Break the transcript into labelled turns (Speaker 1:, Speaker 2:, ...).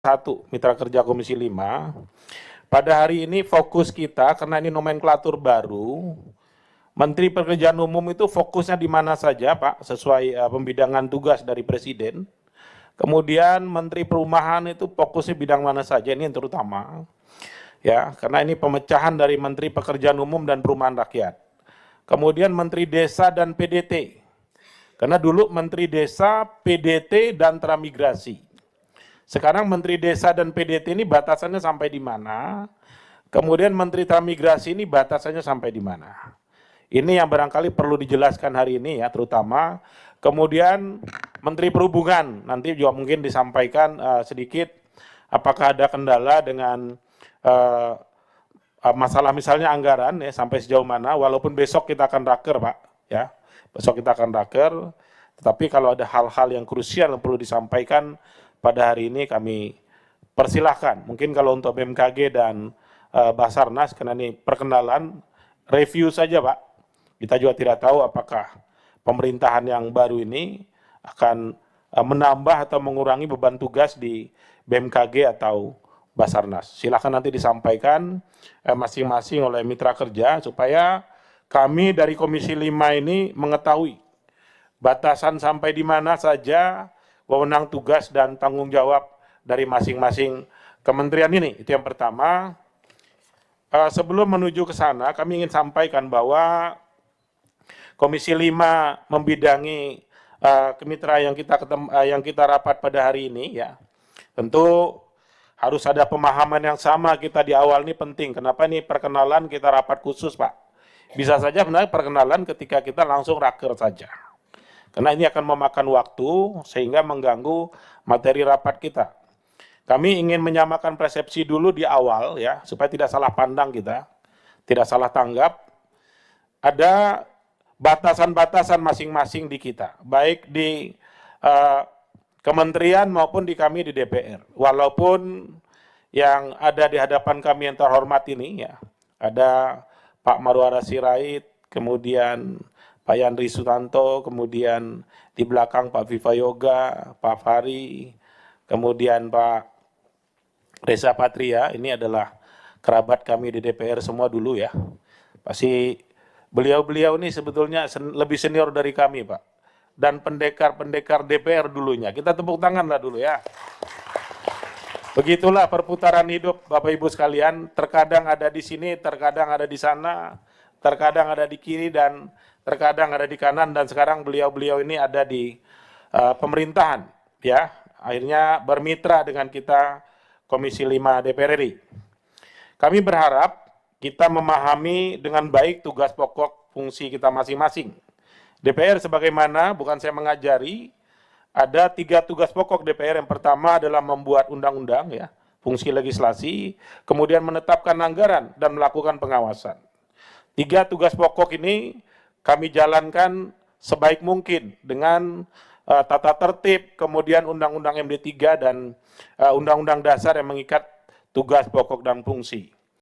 Speaker 1: 1 Mitra Kerja Komisi 5. Pada hari ini fokus kita, karena ini nomenklatur baru, Menteri Pekerjaan Umum itu fokusnya di mana saja, Pak, sesuai pembidangan tugas dari Presiden. Kemudian Menteri Perumahan itu fokusnya bidang mana saja, ini yang terutama. Ya, karena ini pemecahan dari Menteri Pekerjaan Umum dan Perumahan Rakyat. Kemudian Menteri Desa dan PDT. Karena dulu Menteri Desa, PDT, dan Transmigrasi. Sekarang Menteri Desa dan PDT ini batasannya sampai di mana? Kemudian Menteri Transmigrasi ini batasannya sampai di mana? Ini yang barangkali perlu dijelaskan hari ini ya, terutama. Kemudian Menteri Perhubungan, nanti juga mungkin disampaikan sedikit apakah ada kendala dengan masalah misalnya anggaran ya, sampai sejauh mana, walaupun besok kita akan raker, Pak, ya. Besok kita akan raker, tetapi kalau ada hal-hal yang krusial yang perlu disampaikan pada hari ini kami persilahkan. Mungkin kalau untuk BMKG dan Basarnas, karena ini perkenalan, review saja Pak. Kita juga tidak tahu apakah pemerintahan yang baru ini akan menambah atau mengurangi beban tugas di BMKG atau Basarnas. Silakan nanti disampaikan masing-masing oleh mitra kerja supaya kami dari Komisi 5 ini mengetahui batasan sampai di mana saja wewenang tugas dan tanggung jawab dari masing-masing kementerian ini. Itu yang pertama. Sebelum menuju ke sana, kami ingin sampaikan bahwa Komisi 5 membidangi kemitra yang kita rapat pada hari ini ya. Tentu harus ada pemahaman yang sama kita di awal ini penting. Kenapa ini perkenalan kita rapat khusus, Pak? Bisa saja sebenarnya perkenalan ketika kita langsung raker saja. Karena ini akan memakan waktu sehingga mengganggu materi rapat kita. Kami ingin menyamakan persepsi dulu di awal ya, supaya tidak salah pandang kita, tidak salah tanggap. Ada batasan-batasan masing-masing di kita, baik di kementerian maupun di kami di DPR. Walaupun yang ada di hadapan kami yang terhormat ini ya, ada Pak Marwara Sirait, kemudian Pak Yandri Sutanto, kemudian di belakang Pak Viva Yoga, Pak Fahri, kemudian Pak Reza Patria, ini adalah kerabat kami di DPR semua dulu ya. Pasti beliau-beliau ini sebetulnya lebih senior dari kami Pak. Dan pendekar-pendekar DPR dulunya. Kita tepuk tangan lah dulu ya. Begitulah perputaran hidup Bapak Ibu sekalian, terkadang ada di sini, terkadang ada di sana, terkadang ada di kiri dan terkadang ada di kanan, dan sekarang beliau-beliau ini ada di pemerintahan ya. Akhirnya bermitra dengan kita Komisi 5 DPR RI. Kami berharap kita memahami dengan baik tugas pokok fungsi kita masing-masing. DPR sebagaimana, bukan saya mengajari, ada 3 tugas pokok DPR. Yang pertama adalah membuat undang-undang ya, fungsi legislasi, kemudian menetapkan anggaran dan melakukan pengawasan. 3 tugas pokok ini kami jalankan sebaik mungkin dengan tata tertib, kemudian Undang-Undang MD3 dan Undang-Undang Dasar yang mengikat tugas pokok dan fungsi.